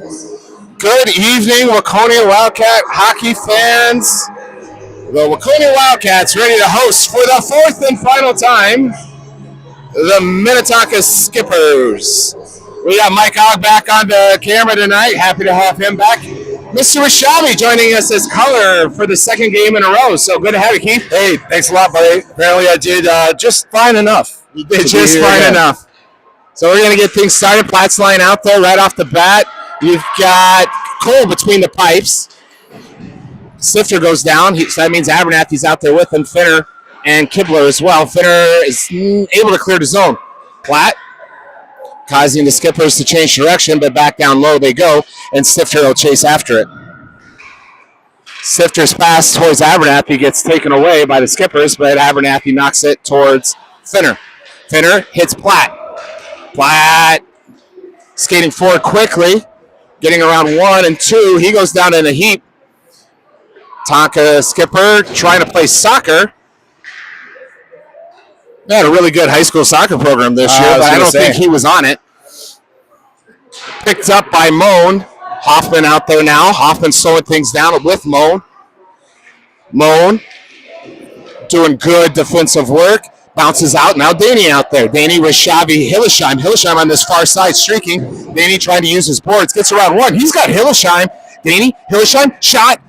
Good evening, Waconia Wildcat hockey fans. The Waconia Wildcats ready to host for the fourth and final time the Minnetonka Skippers. We got Mike Ogg back on the camera tonight. Happy to have him back. Mr. Rishavi joining us as color for the second game in a row. So good to have you, Keith. Hey, thanks a lot, buddy. Apparently I did just fine enough. You did just fine enough. So we're going to get things started. Platt's line out there right off the bat. You've got Cole between the pipes. Sifter goes down. So that means Abernathy's out there with him. Finner and Kibler as well. Finner is able to clear the zone. Platt causing the Skippers to change direction, but back down low they go, and Sifter will chase after it. Sifter's pass towards Abernathy gets taken away by the Skippers, but Abernathy knocks it towards Finner. Finner hits Platt. Platt skating forward quickly, getting around 1 and 2. He goes down in a heap. Tonka Skipper trying to play soccer. They had a really good high school soccer program this year, but I don't think he was on it. Picked up by Moan. Hoffman out there now. Hoffman slowing things down with Moan. Moan doing good defensive work. Bounces out. Now Danny out there. Danny, Rishavi, Hillesheim. Hillesheim on this far side streaking. Danny trying to use his boards. Gets around 1. He's got Hillesheim. Danny, Hillesheim, shot.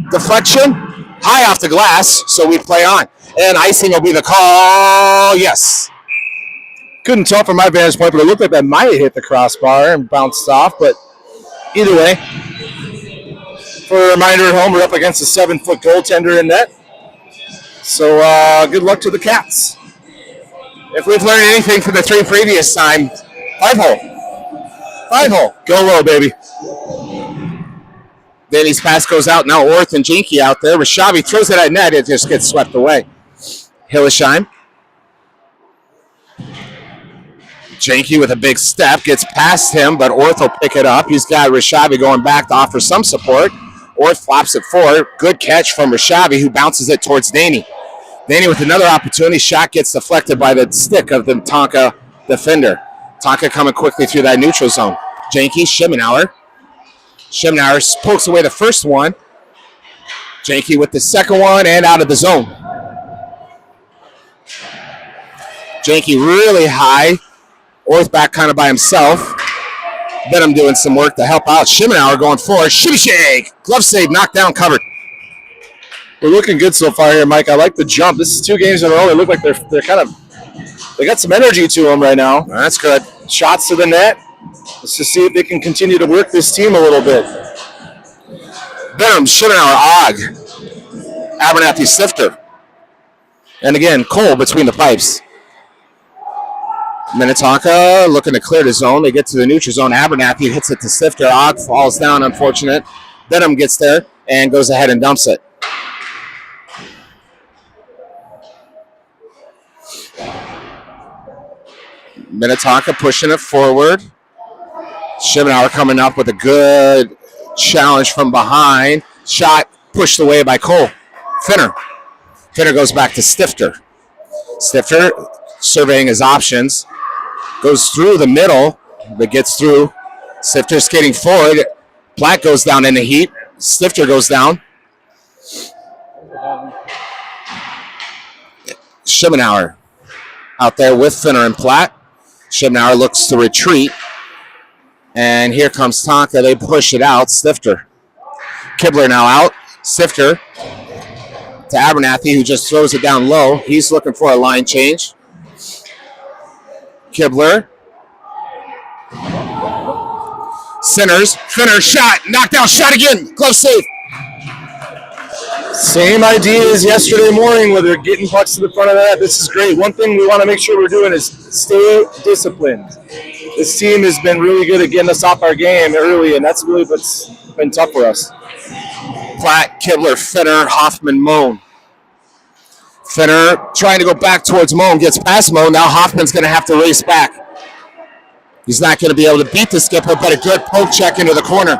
Deflection. High off the glass. So we play on. And icing will be the call. Yes. Couldn't tell from my vantage point, but it looked like that might have hit the crossbar and bounced off. But either way, for a reminder at home, we're up against a 7-foot goaltender in net. So good luck to the Cats. If we've learned anything from the 3 previous time, 5-hole. 5-hole. Go low, baby. Danny's pass goes out. Now Orth and Jinky out there. Rishavi throws it at net. It just gets swept away. Hillesheim. Jinky with a big step. Gets past him, but Orth will pick it up. He's got Rishavi going back to offer some support. Orth flops it forward. Good catch from Rishavi, who bounces it towards Danny. Danny with another opportunity. Shot gets deflected by the stick of the Tonka defender. Tonka coming quickly through that neutral zone. Janke, Schemenauer. Schemenauer pokes away the first one. Janke with the second one and out of the zone. Janke really high. Orth back kind of by himself. Benham doing some work to help out. Schemenauer going forward. Shimmy shake. Glove save, knocked down, covered. We're looking good so far here, Mike. I like the jump. This is 2 games in a row. They look like they're kind of, they got some energy to them right now. That's good. Shots to the net. Let's just see if they can continue to work this team a little bit. Benham, Schemenauer, Ogg. Abernathy, Sifter. And again, Cole between the pipes. Minnetonka looking to clear the zone. They get to the neutral zone. Abernathy hits it to Sifter. Ogg falls down, unfortunate. Benham gets there and goes ahead and dumps it. Minnetonka pushing it forward. Schemenauer coming up with a good challenge from behind. Shot pushed away by Cole. Finner. Finner goes back to Stifter. Stifter surveying his options. Goes through the middle, but gets through. Stifter skating forward. Platt goes down in the heat. Stifter goes down. Schemenauer out there with Finner and Platt. Schemenauer looks to retreat. And here comes Tonka. They push it out. Stifter. Kibler now out. Sifter to Abernathy, who just throws it down low. He's looking for a line change. Kibler. Sinners. Finner shot. Knocked down. Shot again. Glove save. Same idea as yesterday morning where they're getting pucks to the front of the net. This is great. One thing we want to make sure we're doing is stay disciplined. This team has been really good at getting us off our game early, and that's really what's been tough for us. Platt, Kibler, Finner, Hoffman, Moan. Finner trying to go back towards Moan, gets past Moan. Now Hoffman's going to have to race back. He's not going to be able to beat the Skipper, but a good poke check into the corner.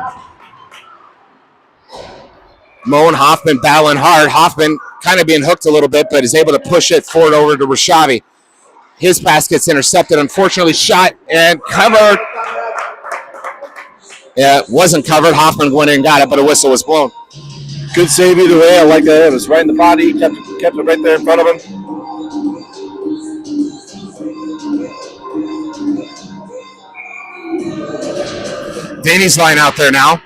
Moan, Hoffman battling hard. Hoffman kind of being hooked a little bit, but is able to push it forward over to Rishavi. His pass gets intercepted. Unfortunately, shot and covered. Yeah, it wasn't covered. Hoffman went in and got it, but a whistle was blown. Good save either way. I like that. It was right in the body. Kept it right there in front of him. Danny's line out there now.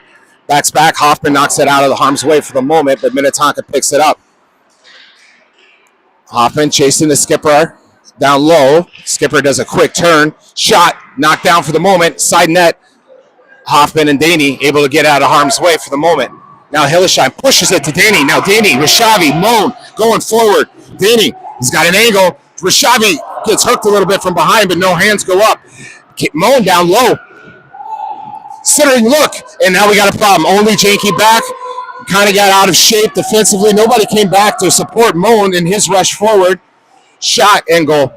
Backs back. Hoffman knocks it out of the harm's way for the moment, but Minnetonka picks it up. Hoffman chasing the skipper down low. Skipper does a quick turn. Shot. Knocked down for the moment. Side net. Hoffman and Danny able to get out of harm's way for the moment. Now Hillesheim pushes it to Danny. Now Danny, Rishavi, Moan going forward. Danny, he's got an angle. Rishavi gets hooked a little bit from behind, but no hands go up. Moan down low. Centering look, and now we got a problem. Only Janky back. Kind of got out of shape defensively. Nobody came back to support Moan in his rush forward. Shot and goal.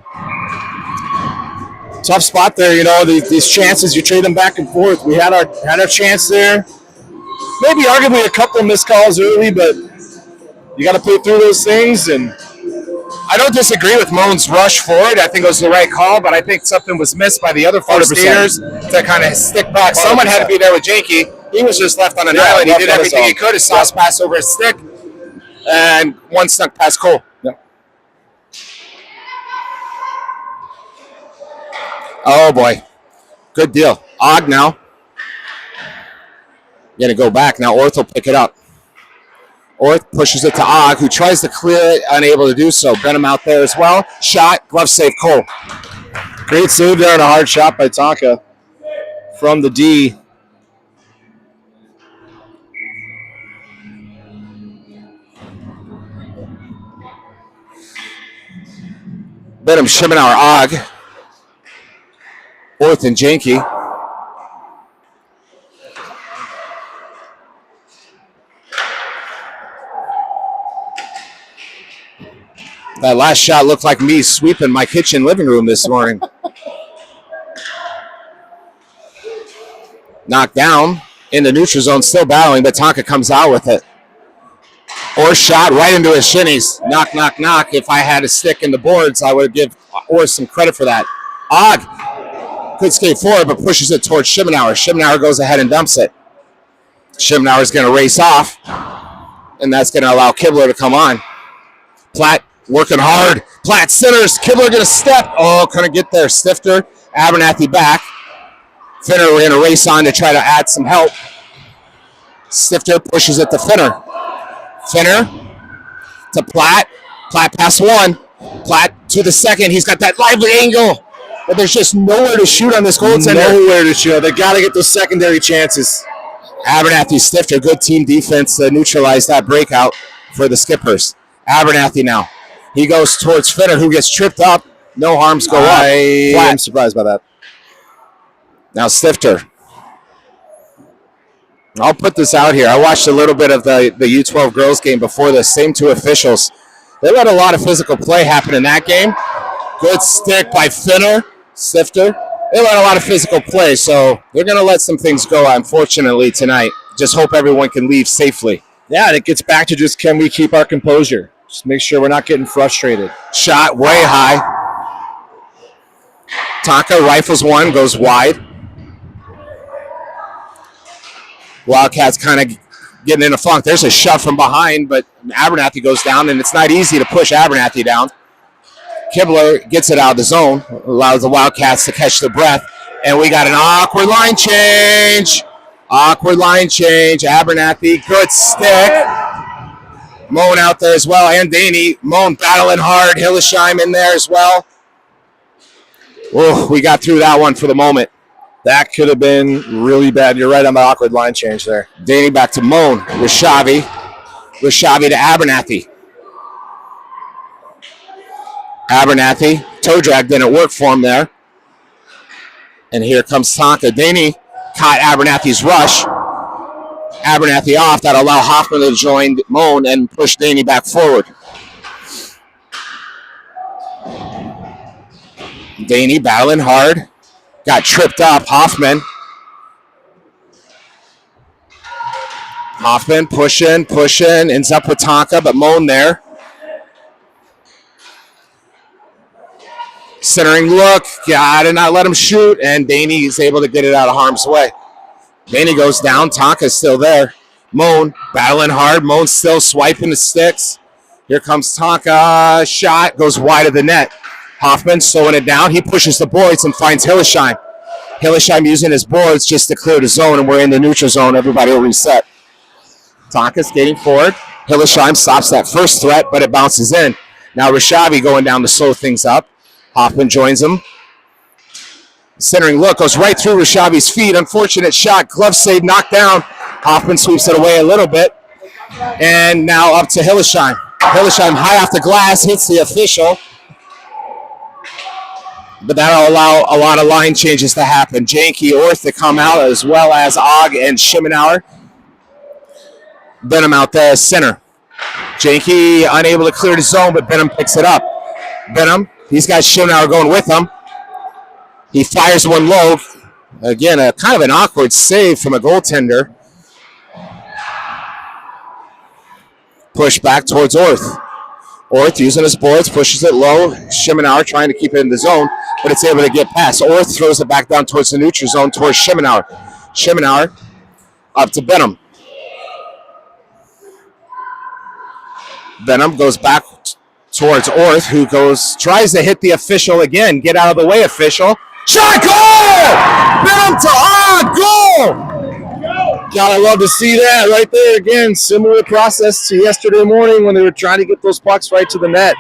Tough spot there, these chances, you trade them back and forth. We had our chance there. Maybe arguably a couple missed calls early, but you got to play through those things. And I don't disagree with Moan's rush forward. I think it was the right call, but I think something was missed by the other first skaters to kind of stick back. 100%. Someone had to be there with Janky. He was just left on an island. He did everything he could. His sauce pass over his stick, and one snuck past Cole. Yep. Oh, boy. Good deal. Og now. Going to go back. Now Orth will pick it up. Orth pushes it to Og, who tries to clear it, unable to do so. Benham out there as well. Shot. Glove save, Cole. Great save there and a hard shot by Tonka from the D. Benham, Shimenauer, Og. Orth and Janky. That last shot looked like me sweeping my kitchen living room this morning. Knocked down in the neutral zone, still battling, but Tonka comes out with it. Orr shot right into his shinnies. Knock, knock, knock. If I had a stick in the boards, I would give Orr some credit for that. Og could skate forward, but pushes it towards Shimenauer. Shimenauer goes ahead and dumps it. Shimenauer's going to race off, and that's going to allow Kibler to come on. Platt working hard. Platt centers. Kibler going to step. Oh, couldn't get there. Stifter. Abernathy back. Finner, we're going to race on to try to add some help. Stifter pushes it to Finner. Finner to Platt. Platt past one. Platt to the second. He's got that lively angle. But there's just nowhere to shoot on this goaltender. Nowhere to shoot. They got to get those secondary chances. Abernathy, Stifter, good team defense to neutralize that breakout for the Skippers. Abernathy now. He goes towards Finner, who gets tripped up. No harms go up. I am surprised by that. Now Stifter. I'll put this out here. I watched a little bit of the U12 girls game before this. Same two officials. They let a lot of physical play happen in that game. Good stick by Finner. Stifter. They let a lot of physical play, so they're going to let some things go, unfortunately, tonight. Just hope everyone can leave safely. Yeah, and it gets back to just, can we keep our composure? Just make sure we're not getting frustrated. Shot way high. Tonka rifles one, goes wide. Wildcats kind of getting in a funk. There's a shove from behind, but Abernathy goes down, and it's not easy to push Abernathy down. Kibler gets it out of the zone, allows the Wildcats to catch their breath, and we got an awkward line change. Awkward line change. Abernathy, good stick. Moan out there as well, and Danny. Moan battling hard. Hillesheim in there as well. Oh, we got through that one for the moment. That could have been really bad. You're right on the awkward line change there. Danny back to Moan. Rishavi. Rishavi to Abernathy. Abernathy. Toe drag didn't work for him there. And here comes Tonka. Danny caught Abernathy's rush. Abernathy off. That'll allow Hoffman to join Moan and push Danny back forward. Danny battling hard. Got tripped up. Hoffman. Hoffman pushing. Ends up with Tonka, but Moan there. Centering look. Gotta not let him shoot. And Danny is able to get it out of harm's way. Danny goes down. Tonka's still there. Moan battling hard. Moan still swiping the sticks. Here comes Tonka. Shot goes wide of the net. Hoffman slowing it down. He pushes the boards and finds Hillesheim. Hillesheim using his boards just to clear the zone, and we're in the neutral zone. Everybody will reset. Tonka skating forward. Hillesheim stops that first threat, but it bounces in. Now Rishavi going down to slow things up. Hoffman joins him. Centering look goes right through Rishavi's feet. Unfortunate shot. Glove save knocked down. Hoffman sweeps it away a little bit. And now up to Hillesheim. Hillesheim high off the glass, hits the official. But that'll allow a lot of line changes to happen. Janke, Orth to come out, as well as Og and Schimenauer. Benham out there as center. Janke unable to clear the zone, but Benham picks it up. Benham, he's got Schimenauer going with him. He fires one low. Again, a kind of an awkward save from a goaltender. Push back towards Orth. Orth using his boards, pushes it low. Schimenauer trying to keep it in the zone, but it's able to get past. Orth throws it back down towards the neutral zone, towards Schimenauer. Schimenauer up to Benham. Benham goes back towards Orth, who tries to hit the official again. Get out of the way, official. Shot, goal! Benham to goal! God, I love to see that right there again. Similar process to yesterday morning when they were trying to get those pucks right to the net.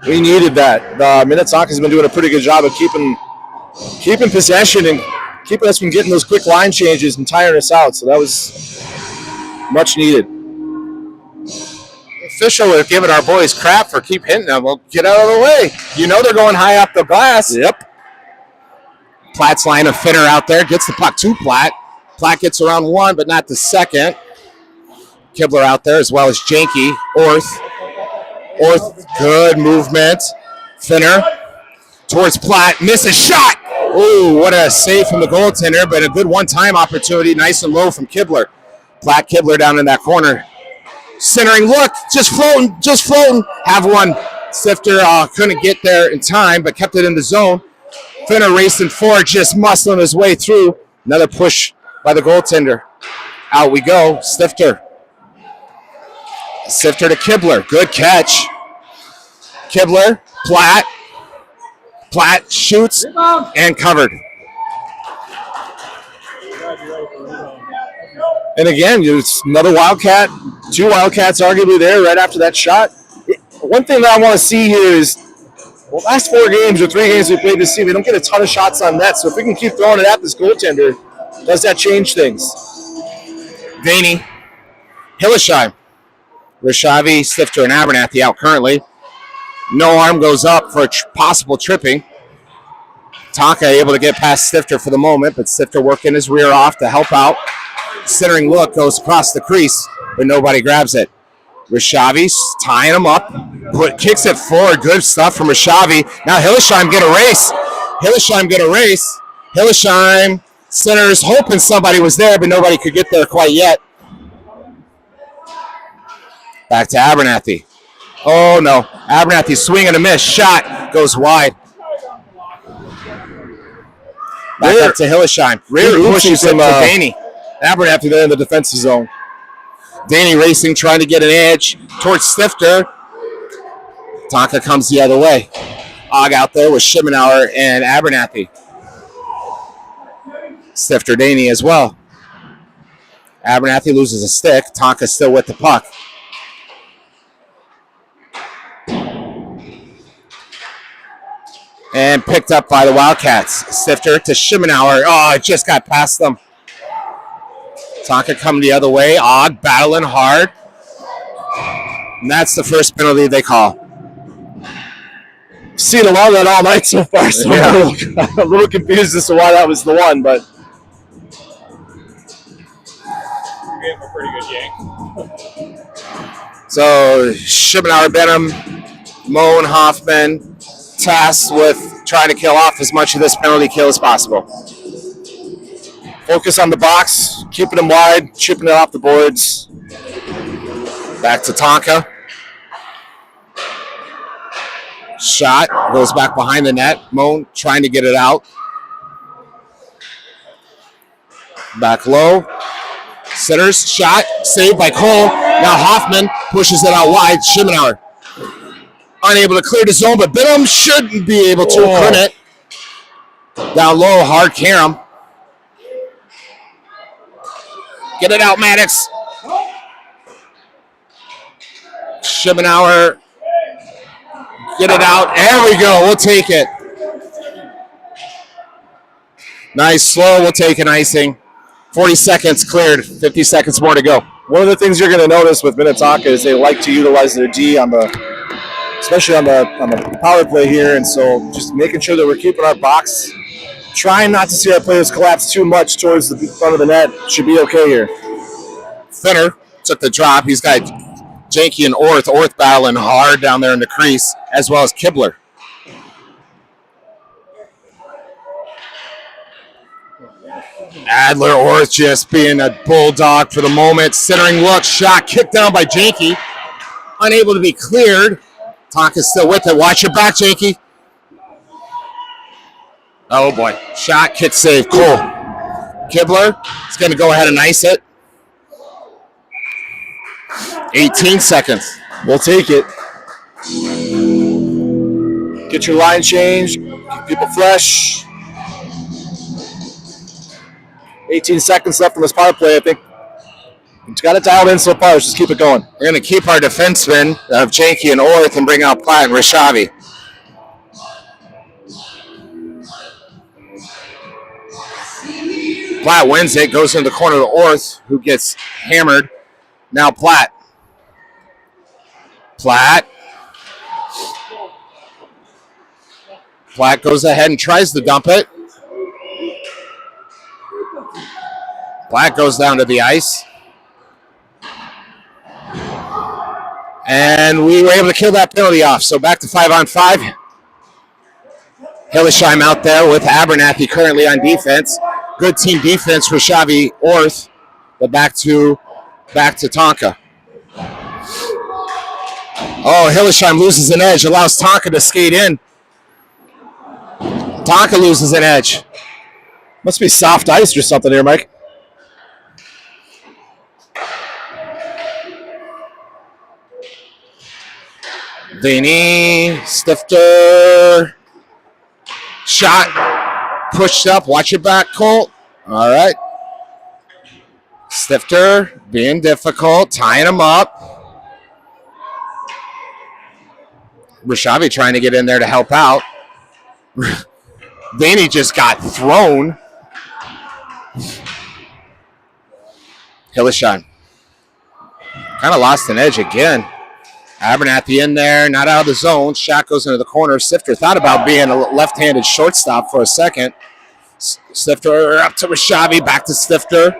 We needed that. The Minnetonka has been doing a pretty good job of keeping possession and keeping us from getting those quick line changes and tiring us out. So that was much needed. Official would have given our boys crap for keep hitting them. Well, get out of the way. You know they're going high up the glass. Yep. Platt's line of Finner out there. Gets the puck to Platt. Platt gets around one, but not the second. Kibler out there, as well as Janke. Orth, good movement. Finner towards Platt. Misses shot. Ooh, what a save from the goaltender, but a good one-time opportunity. Nice and low from Kibler. Platt, Kibler down in that corner. Centering look, just floating. Have one. Sifter couldn't get there in time, but kept it in the zone. Finner racing forward, just muscling his way through. Another push by the goaltender. Out we go. Sifter to Kibler. Good catch. Kibler, Platt. Platt shoots and covered. And again, it's another Wildcat. Two Wildcats arguably there right after that shot. One thing that I want to see here is, well, last 4 games or 3 games we played this season, we don't get a ton of shots on net. So if we can keep throwing it at this goaltender, does that change things? Daney, Hillesheim, Rishavi, Sifter, and Abernathy out currently. No arm goes up for possible tripping. Tonka able to get past Sifter for the moment, but Sifter working his rear off to help out. Centering look goes across the crease, but nobody grabs it. Rishavi's tying him up, kicks it forward. Good stuff from Rishavi. Now Hillesheim get a race. Hillesheim centers, hoping somebody was there, but nobody could get there quite yet. Back to Abernathy. Oh no, Abernathy swing and a miss. Shot goes wide. Back up to Hillesheim. Rear pushes him to Daney. Abernathy there in the defensive zone. Daney racing, trying to get an edge towards Sifter. Tonka comes the other way. Og out there with Schimenauer and Abernathy. Sifter, Daney as well. Abernathy loses a stick. Tonka still with the puck. And picked up by the Wildcats. Sifter to Schimenauer. Oh, it just got past them. Tonka coming the other way. Og battling hard. And that's the first penalty they call. Seen a lot of that all night so far, so yeah. I'm a little confused as to why that was the one, but We have a pretty good yank. So Schimenauer, Benham, Moan, Hoffman, tasked with trying to kill off as much of this penalty kill as possible. Focus on the box, keeping them wide, chipping it off the boards. Back to Tonka. Shot goes back behind the net. Moan trying to get it out. Back low. Centers. Shot. Saved by Cole. Now Hoffman pushes it out wide. Schimenauer unable to clear the zone, but Benham shouldn't be able to. Couldn't. Down low. Hard carom. Get it out, Maddox. Schimenauer. Get it out. There we go. We'll take it. Nice slow. We'll take an icing. 40 seconds cleared. 50 seconds more to go. One of the things you're going to notice with Minnetonka is they like to utilize their D on the, especially on the power play here, and so just making sure that we're keeping our box, trying not to see our players collapse too much towards the front of the net. Should be okay here. Finner took the drop. He's got Janke and Orth battling hard down there in the crease, as well as Kibler. Adler Orth just being a bulldog for the moment. Centering look, shot kicked down by Janke. Unable to be cleared. Tonka's still with it. Watch your back, Janke. Oh boy. Shot, kit save. Cool. Kibler is going to go ahead and ice it. 18 seconds. We'll take it. Get your line changed. Keep people fresh. 18 seconds left on this power play. I think it's got it dialed in so far. Let's just keep it going. We're going to keep our defensemen of Janke and Orth and bring out Platt and Rishavi. Platt wins it, goes in the corner to Orth, who gets hammered. Now Platt. Platt goes ahead and tries to dump it. Platt goes down to the ice. And we were able to kill that penalty off. So back to 5-on-5. Hillesheim out there with Abernathy currently on defense. Good team defense for Rishavi Orth. But back to Tonka. Oh, Hillesheim loses an edge, allows Tonka to skate in. Tonka loses an edge. Must be soft ice or something here, Mike. Danny, Stifter. Shot. Pushed up. Watch your back, Colt. All right. Stifter being difficult, tying him up. Rishavi trying to get in there to help out. Danny just got thrown. Hillesheim kind of lost an edge again. Abernathy in there, not out of the zone. Shot goes into the corner. Stifter thought about being a left-handed shortstop for a second. Stifter up to Rishavi, back to Stifter.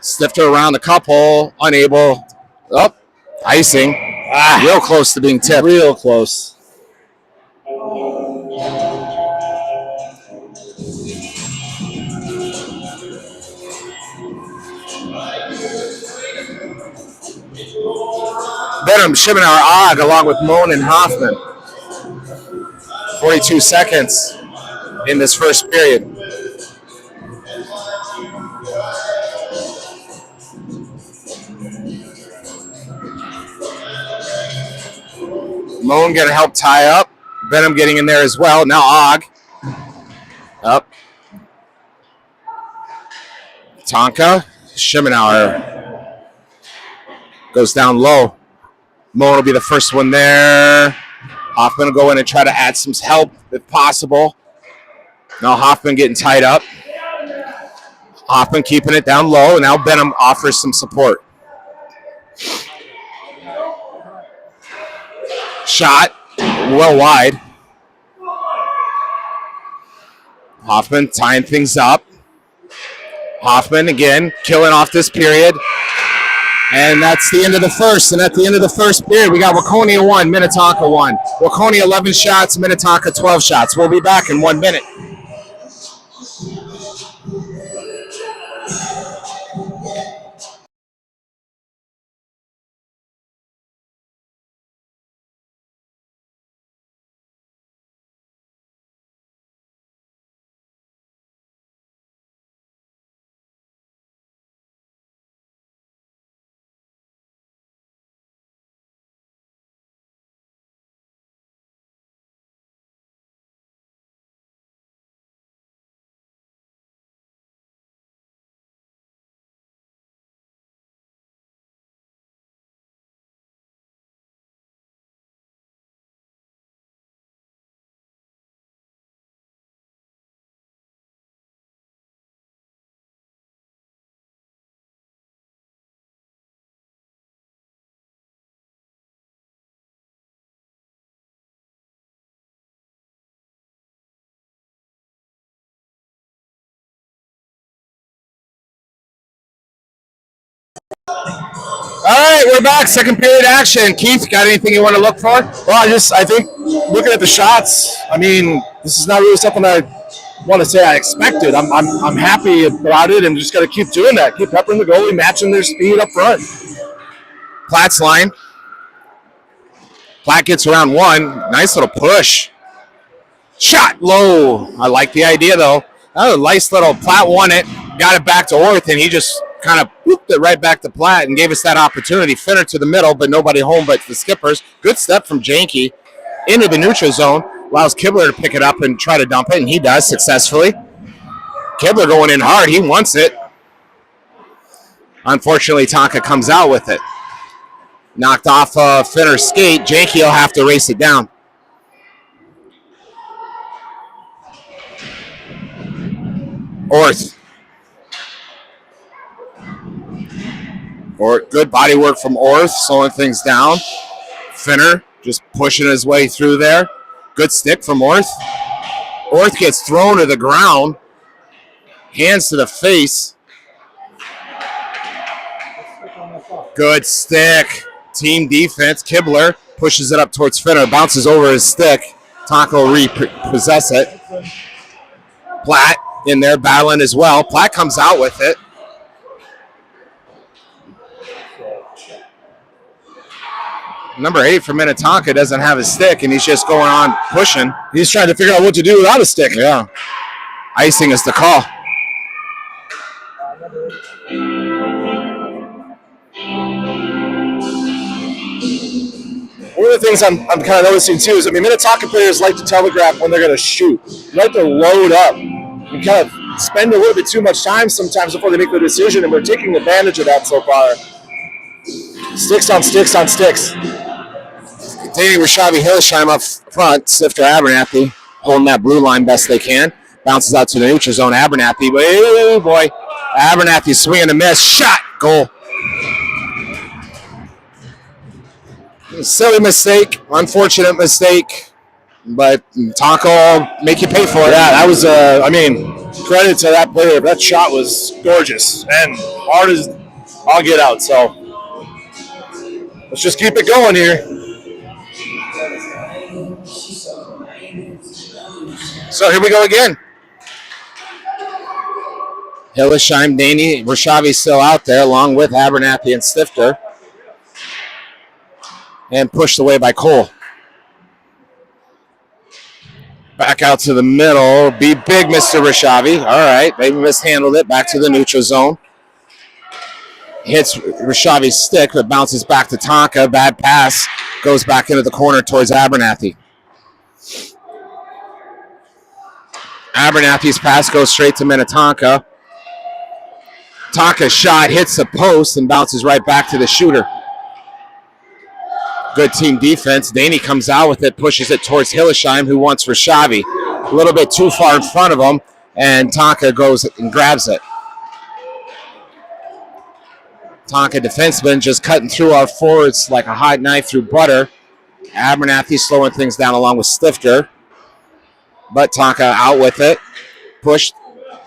Stifter around the couple, unable. Oh, icing. Real close to being tipped. Real close. Benham, Schimenauer, Og, along with Moan and Hoffman. 42 seconds in this first period. Moan going to help tie up. Benham getting in there as well. Now Og. Up. Tonka. Schimenauer goes down low. Moan will be the first one there. Hoffman will go in and try to add some help if possible. Now Hoffman getting tied up. Hoffman keeping it down low. And now Benham offers some support. Shot. Well wide. Hoffman tying things up. Hoffman again killing off this period. And that's the end of the first. And at the end of the first period, we got Waconia 1, Minnetonka 1. Waconia 11 shots, Minnetonka 12 shots. We'll be back in 1 minute. right, we're back. Second period action. Keith, got anything you want to look for? Well, I think looking at the shots, I mean, this is not really something I want to say I expected. I'm happy about it, and just got to keep doing that. Keep peppering the goalie, matching their speed up front. Platt's line. Platt gets around one. Nice little push. Shot low. I like the idea, though. That was a nice little Platt won it. Got it back to Orth, and he just kind of whooped it right back to Platt and gave us that opportunity. Finner to the middle, but nobody home but the skippers. Good step from Janke into the neutral zone. Allows Kibler to pick it up and try to dump it, and he does successfully. Kibler going in hard. He wants it. Unfortunately, Tonka comes out with it. Knocked off Finner's skate. Janke will have to race it down. Orth. Good body work from Orth, slowing things down. Finner just pushing his way through there. Good stick from Orth. Orth gets thrown to the ground. Hands to the face. Good stick. Team defense. Kibler pushes it up towards Finner. Bounces over his stick. Tonka will repossess it. Platt in there battling as well. Platt comes out with it. Number 8 for Minnetonka doesn't have his stick, and he's just going on pushing. He's trying to figure out what to do without a stick. Yeah. Icing is the call. One of the things I'm kind of noticing too is, Minnetonka players like to telegraph when they're going to shoot. They like to load up and kind of spend a little bit too much time sometimes before they make the decision, and we're taking advantage of that so far. Sticks on sticks on sticks. Containing Rashavi Hillesheim up front. Sifter Abernathy holding that blue line best they can. Bounces out to the neutral zone. Abernathy, oh boy. Abernathy swinging a miss. Shot. Goal. Silly mistake. Unfortunate mistake. But Tonka will make you pay for it. Yeah, that was, credit to that player. That shot was gorgeous and hard as I'll get out. So let's just keep it going here. So here we go again. Hillesheim, Daney, Rashavi still out there, along with Abernathy and Stifter. And pushed away by Cole. Back out to the middle. Be big, Mr. Rashavi. All right, they mishandled it. Back to the neutral zone. Hits Rashavi's stick, but bounces back to Tonka. Bad pass. Goes back into the corner towards Abernathy. Abernathy's pass goes straight to Minnetonka. Tonka's shot hits the post and bounces right back to the shooter. Good team defense. Daney comes out with it, pushes it towards Hillesheim, who wants Rashavi. A little bit too far in front of him, and Tonka goes and grabs it. Tonka defenseman just cutting through our forwards like a hot knife through butter. Abernathy slowing things down along with Stifter. But Tonka out with it. Pushed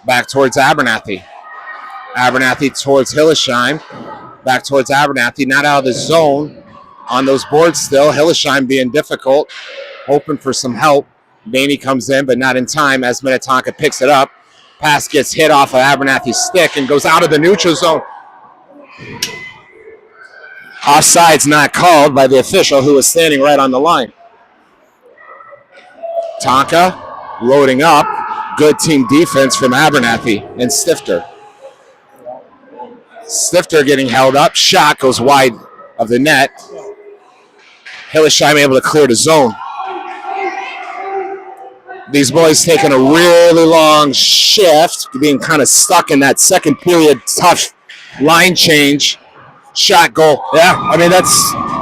back towards Abernathy. Abernathy towards Hillesheim. Back towards Abernathy. Not out of the zone. On those boards still. Hillesheim being difficult. Hoping for some help. Daney comes in, but not in time as Minnetonka picks it up. Pass gets hit off of Abernathy's stick and goes out of the neutral zone. Offside's not called by the official who was standing right on the line. Tonka loading up. Good team defense from Abernathy and Stifter. Stifter getting held up. Shot goes wide of the net. Hillesheim able to clear the zone. These boys taking a really long shift, being kind of stuck in that second period tough line change. Shot, goal. Yeah,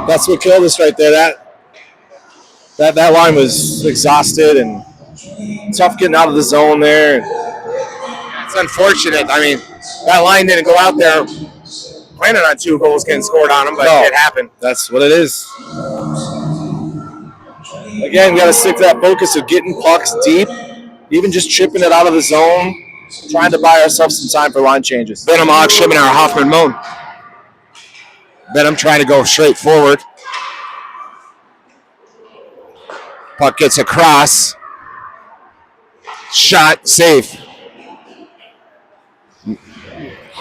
that's what killed us right there. That line was exhausted and tough getting out of the zone there. It's unfortunate. That line didn't go out there planning on 2 goals getting scored on them, but it happened. That's what it is. Again, we got to stick to that focus of getting pucks deep, even just chipping it out of the zone, trying to buy ourselves some time for line changes. Venom, Og, Schimmer, Hoffman, Moan. Benham trying to go straight forward. Puck gets across. Shot, safe.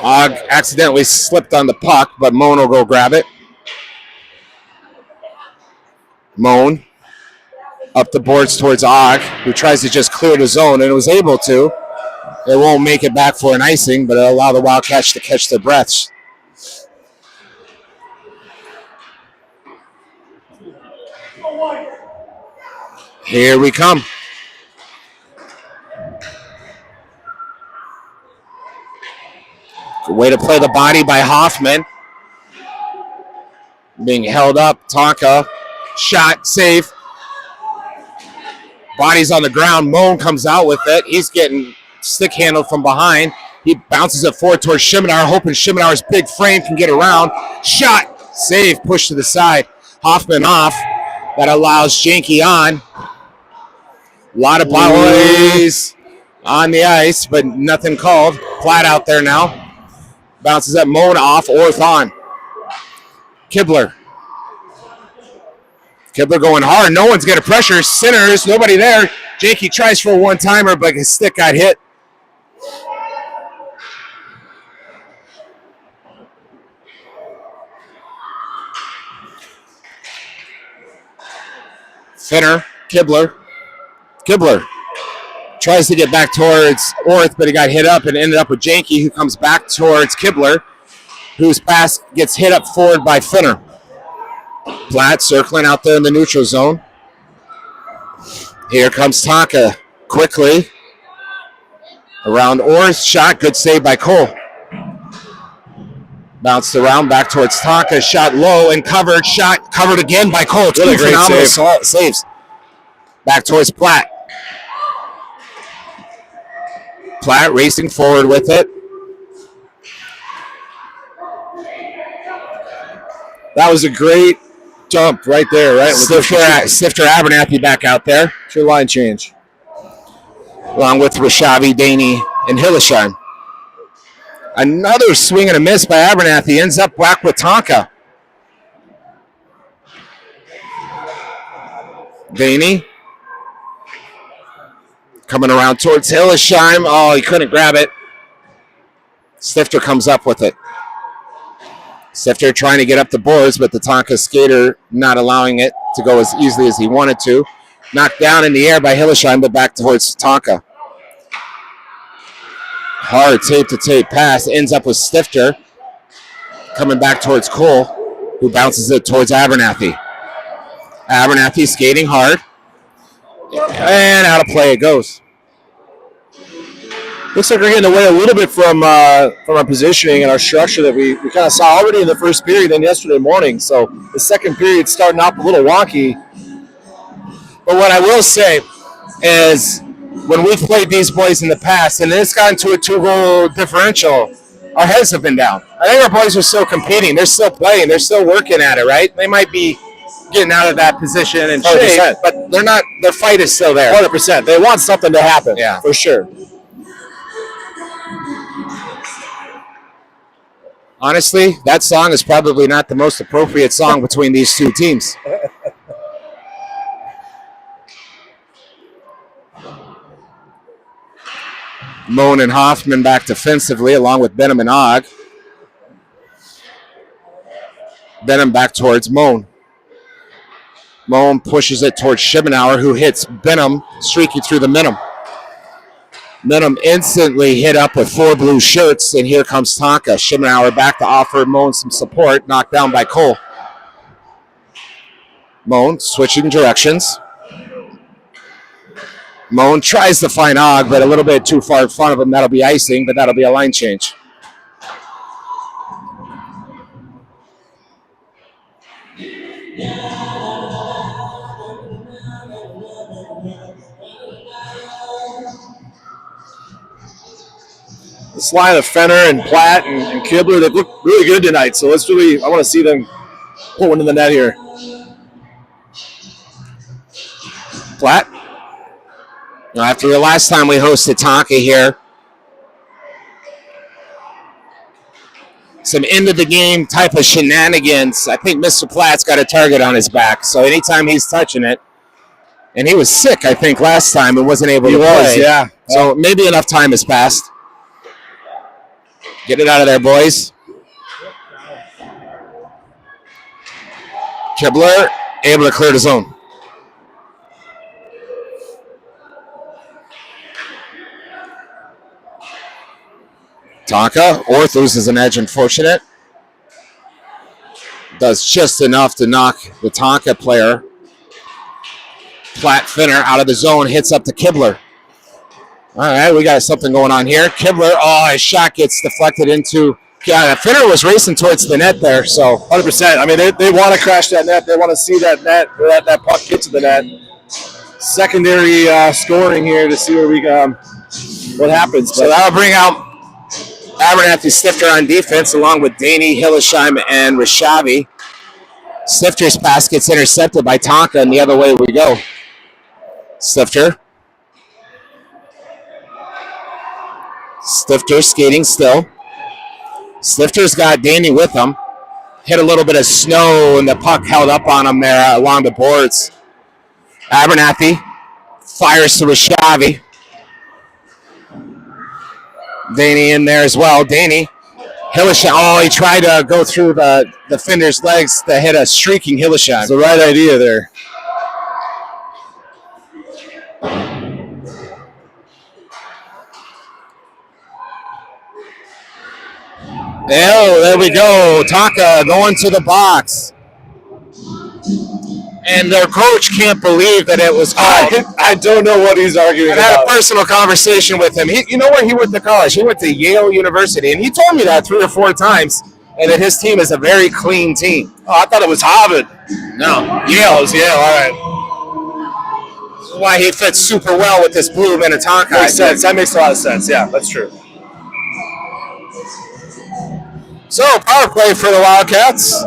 Ogg accidentally slipped on the puck, but Moan will go grab it. Moan up the boards towards Ogg, who tries to just clear the zone, and was able to. It won't make it back for an icing, but it'll allow the Wildcats to catch their breaths. Here we come. Good way to play the body by Hoffman. Being held up, Tonka. Shot, safe. Body's on the ground. Moan comes out with it. He's getting stick handled from behind. He bounces it forward towards Shimenauer, hoping Shimenauer's big frame can get around. Shot, save, push to the side. Hoffman off. That allows Janke on. A lot of boys on the ice, but nothing called. Flat out there now. Bounces at Moan off, Orth on. Kibler. Kibler going hard. No one's getting pressure. Sinners, nobody there. Janke tries for a one-timer, but his stick got hit. Finner, Kibler. Kibler tries to get back towards Orth, but he got hit up and ended up with Janke, who comes back towards Kibler, whose pass gets hit up forward by Finner. Platt circling out there in the neutral zone. Here comes Tonka quickly. Around Orth, shot, good save by Cole. Bounced around back towards Tonka, shot low and covered, shot covered again by Cole. Two phenomenal saves. Back towards Platt. Platt racing forward with it. That was a great jump right there, right? Stifter Abernathy back out there. It's your line change. Along with Rashavi, Daney, and Hillesheim. Another swing and a miss by Abernathy. Ends up back with Tonka. Daney. Coming around towards Hillesheim. Oh, he couldn't grab it. Stifter comes up with it. Stifter trying to get up the boards, but the Tonka skater not allowing it to go as easily as he wanted to. Knocked down in the air by Hillesheim, but back towards Tonka. Hard tape-to-tape pass. Ends up with Stifter. Coming back towards Cole, who bounces it towards Abernathy. Abernathy skating hard. And out of play it goes. Looks like we're getting away a little bit from our positioning and our structure that we kind of saw already in the first period and yesterday morning. So the second period starting off a little wonky. But what I will say is when we've played these boys in the past and it's gotten to a 2-goal differential, our heads have been down. I think our boys are still competing. They're still playing. They're still working at it, right? They might be getting out of that position and shape, but they're not. Their fight is still there. 100%. They want something to happen. Yeah, for sure. Honestly, that song is probably not the most appropriate song between these two teams. Moan and Hoffman back defensively, along with Benham and Ogg. Benham back towards Moan. Moan pushes it towards Shimenauer, who hits Benham, streaking through the middle. Benham instantly hit up with 4 blue shirts, and here comes Tonka. Shimenauer back to offer Moan some support, knocked down by Cole. Moan switching directions. Moan tries to find Ogg, but a little bit too far in front of him. That'll be icing, but that'll be a line change. This line of Fenner and Platt and Kibler, they've looked really good tonight. So I want to see them put one in the net here. Platt. After the last time we hosted Tonka here, some end-of-the-game type of shenanigans. I think Mr. Platt's got a target on his back, so anytime he's touching it, and he was sick, I think, last time and wasn't able to play. Yeah. So maybe enough time has passed. Get it out of there, boys. Kibler able to clear the zone. Tonka, Orth loses an edge, unfortunate. Does just enough to knock the Tonka player. Platt Finner out of the zone, hits up to Kibler. All right, we got something going on here. Kibler, his shot gets deflected into. Yeah, Finner was racing towards the net there, so 100%. I mean, they want to crash that net. They want to see that net, that puck get to the net. Secondary scoring here to see where what happens. So that'll bring out Abernathy Stifter on defense, along with Daney, Hillesheim, and Rishavi. Stifter's pass gets intercepted by Tonka, and the other way we go. Stifter skating still. Stifter's got Daney with him. Hit a little bit of snow, and the puck held up on him there along the boards. Abernathy fires to Rishavi. Daney in there as well. Daney. Hillesheim. He tried to go through the defender's legs to hit a streaking Hillesheim. It's the right idea there. There we go. Tonka going to the box. And their coach can't believe that it was called. I don't know what he's arguing about. I had a personal conversation with him. You know where he went to college? He went to Yale University, and he told me that 3 or 4 times, and that his team is a very clean team. Oh, I thought it was Harvard. No, Yale. All right. This is why he fits super well with this blue Minnetonka. Makes sense. That makes a lot of sense. Yeah, that's true. So, power play for the Wildcats.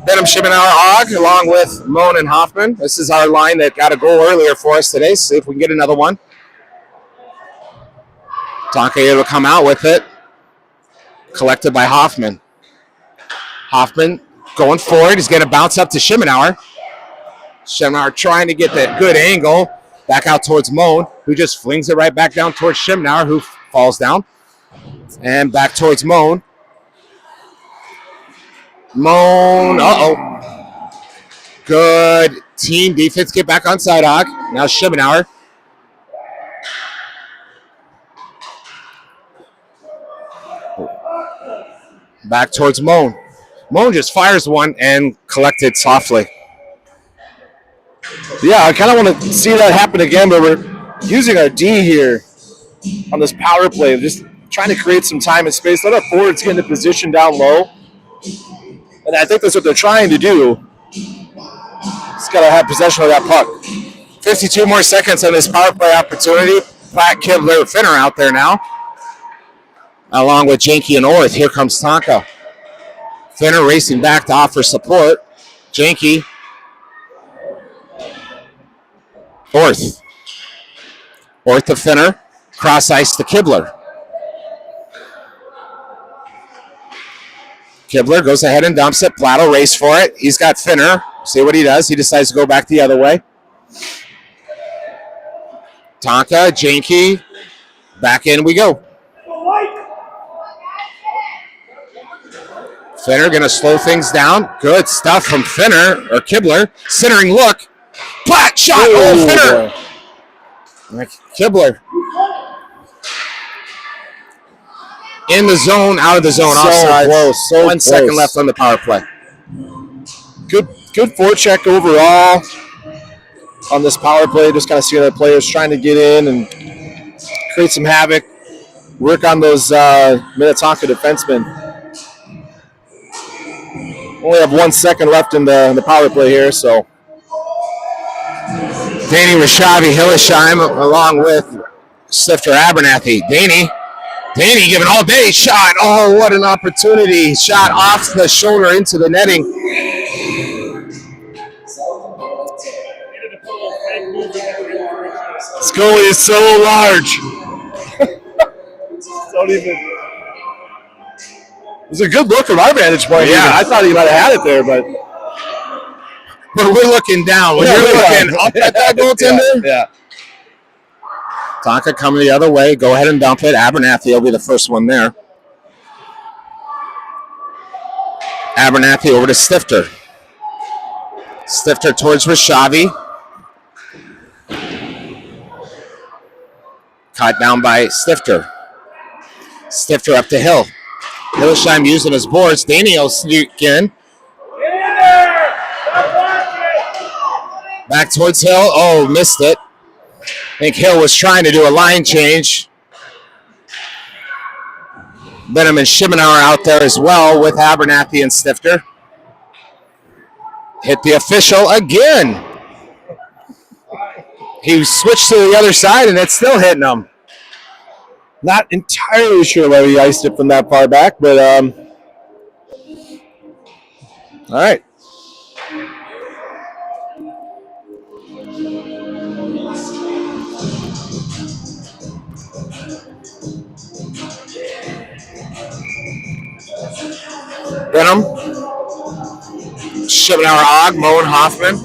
Benham, Schimmenauer, Hogg, along with Moan and Hoffman. This is our line that got a goal earlier for us today. See if we can get another one. Tonka able to come out with it. Collected by Hoffman. Hoffman going forward. He's going to bounce up to Schimmenauer. Schimmenauer trying to get that good angle. Back out towards Moan, who just flings it right back down towards Schimmenauer, who falls down. And back towards Moan. Moan, good team defense. Get back on side, Hogg. Now Schimmenauer. Back towards Moan. Moan just fires one and collected softly. Yeah, I kind of want to see that happen again, but we're using our D here on this power play, just trying to create some time and space. Let our forwards get into position down low. And I think that's what they're trying to do. Just got to have possession of that puck. 52 more seconds on this power play opportunity. Platt, Kibler, Finner out there now. Along with Janke and Orth. Here comes Tonka. Finner racing back to offer support. Janke. Orth. Orth to Finner. Cross ice to Kibler. Kibler goes ahead and dumps it. Platt will race for it. He's got Finner. See what he does. He decides to go back the other way. Tonka, Janke. Back in we go. Finner going to slow things down. Good stuff from Finner, or Kibler. Centering look. Platt shot. Finner. Kibler. In the zone, out of the zone, offside. Close, 1 second left on the power play. Good forecheck overall on this power play. Just kind of see the players trying to get in and create some havoc. Work on those Minnetonka defensemen. Only have 1 second left in the power play here, so. Daney, Rishavi, Hillesheim, along with Stifter, Abernathy. Daney giving all day shot. Oh, what an opportunity. Shot off the shoulder into the netting. This goalie is so large. Don't even. was a good look from our vantage point. Yeah. Even. I thought he might have had it there, but we're looking down. When you're looking up at that goaltender. Yeah. Tonka coming the other way. Go ahead and dump it. Abernathy will be the first one there. Abernathy over to Stifter. Stifter towards Rashavi. Caught down by Stifter. Stifter up to Hill. Hillesheim using his boards. Danny will sneak in. Back towards Hill. Oh, missed it. I think Hill was trying to do a line change. Benham and Shimenauer out there as well with Abernathy and Stifter. Hit the official again. He switched to the other side and it's still hitting him. Not entirely sure why he iced it from that far back, but all right. Benham. Shimenauer, Og, Moen, Hoffman.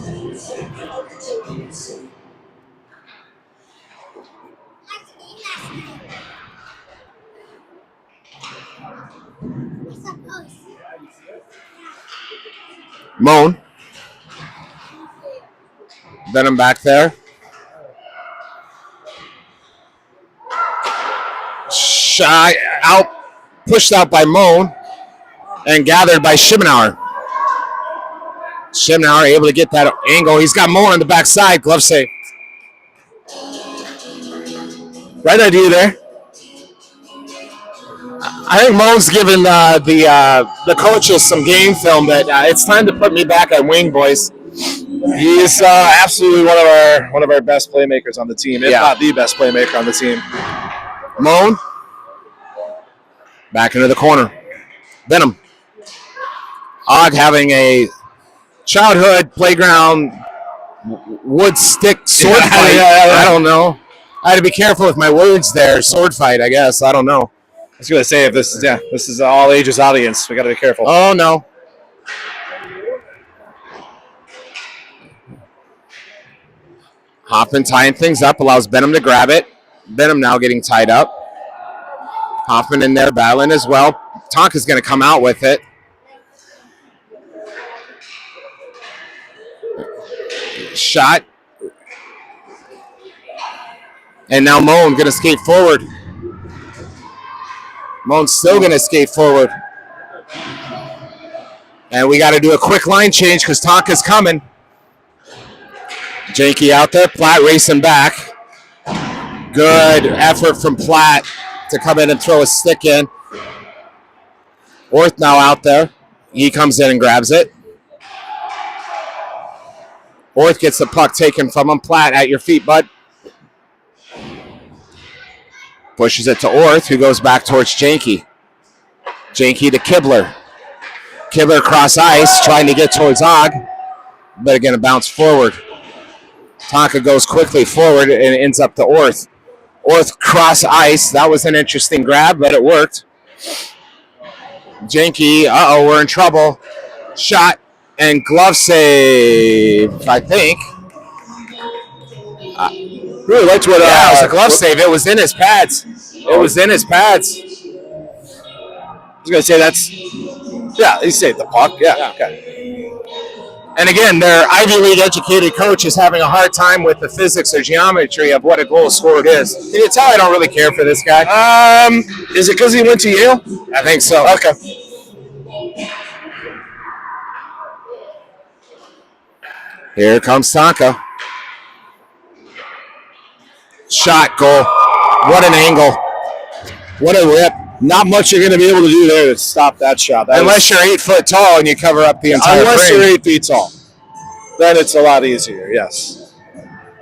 Moan. Benham back there. Shy out, pushed out by Moan and gathered by Shimenauer. Shimenauer able to get that angle. He's got Moan on the backside. Glove save. Right idea there. I think Moan's given the coaches some game film that it's time to put me back on wing, boys. He is absolutely one of our best playmakers on the team, if not the best playmaker on the team. Moan. Back into the corner. Benham. Og having a childhood playground wood stick sword fight. I don't know. I had to be careful with my words there. Sword fight, I guess. I don't know. I was going to say, if this is an all ages audience. We got to be careful. Oh, no. Hoffman tying things up, allows Benham to grab it. Benham now getting tied up. Hoffman in there battling as well. Tonka's going to come out with it. Shot. And now Moan going to skate forward. Moan's still going to skate forward. And we got to do a quick line change because Tonka's coming. Janky out there. Platt racing back. Good effort from Platt to come in and throw a stick in. Orth now out there. He comes in and grabs it. Orth gets the puck taken from him. Platt at your feet, bud. Pushes it to Orth, who goes back towards Janky. Janky to Kibler. Kibler across ice, trying to get towards Og, but again, a bounce forward. Tonka goes quickly forward and ends up to Orth. Orth cross ice. That was an interesting grab, but it worked. Janky, we're in trouble. Shot and glove save, I think. Really liked what. It was a glove save. It was in his pads. It was in his pads. I was going to say that's. Yeah, he saved the puck. Yeah. Okay. And again, their Ivy League educated coach is having a hard time with the physics or geometry of what a goal scored is. Can you tell I don't really care for this guy? Is it because he went to Yale? I think so. Okay. Here comes Tonka. Shot, goal. What an angle. What a whip. Not much you're going to be able to do there to stop that shot. Unless you're 8 foot tall and you cover up the entire Unless frame. you're 8 feet tall. Then it's a lot easier, yes.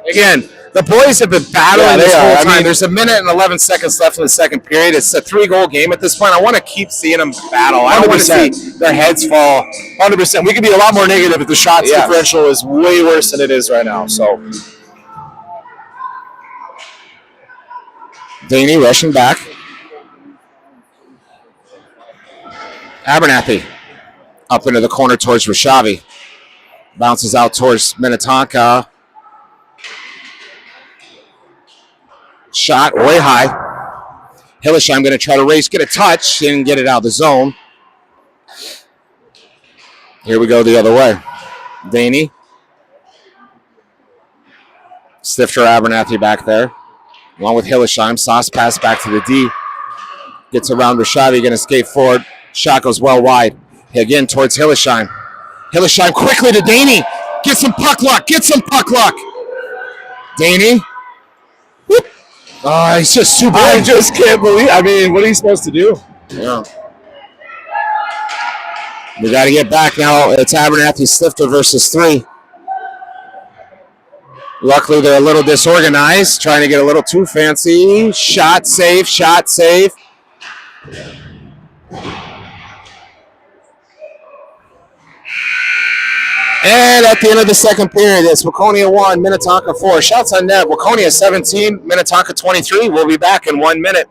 Again, the boys have been battling this whole time. I mean, there's a minute and 11 seconds left in the second period. It's a 3-goal game at this point. I want to keep seeing them battle. I don't want to see their heads fall. 100%. We could be a lot more negative if the shots differential is way worse than it is right now. So, Daney rushing back. Abernathy up into the corner towards Rashavi. Bounces out towards Minnetonka. Shot way high. Hillesheim going to try to race, get a touch, and get it out of the zone. Here we go the other way. Daney. Stifter Abernathy back there. Along with Hillesheim. Sauce pass back to the D. Gets around Rashavi, going to skate forward. Shot goes well wide. Again towards Hillesheim. Hillesheim quickly to Daney. Get some puck luck. Get some puck luck. Daney. Whoop. Oh, he's just too big. I just can't believe. I mean, what are you supposed to do? Yeah. We got to get back now. It's Abernathy Stifter versus 3. Luckily, they're a little disorganized, trying to get a little too fancy. Shot save, shot save. And at the end of the second period, it's Waconia 1, Minnetonka 4. Shots on net, Waconia 17, Minnetonka 23. We'll be back in 1 minute.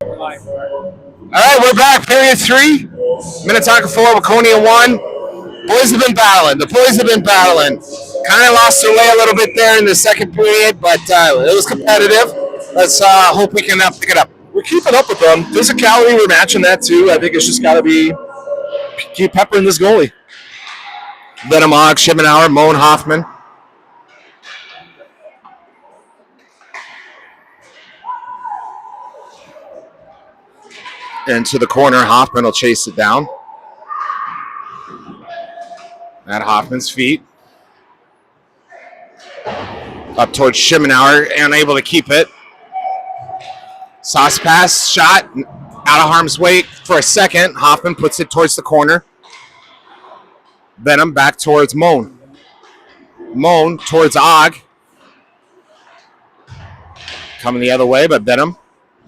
All right, we're back. Period 3. Minnetonka 4, Waconia 1. Boys have been battling. The boys have been battling. Kind of lost their way a little bit there in the second period, but it was competitive. Let's hope we can pick it up. We're keeping up with them. Physicality, we're matching that too. I think it's just got to be keep peppering this goalie. Venomog, Schimmenauer, Moen, Hoffman. Into the corner, Hoffman will chase it down. At Hoffman's feet. Up towards Schimmenauer, unable to keep it. Sauce pass, shot, out of harm's way for a second. Hoffman puts it towards the corner. Venom back towards Moen. Moen towards Og. Coming the other way, but Venom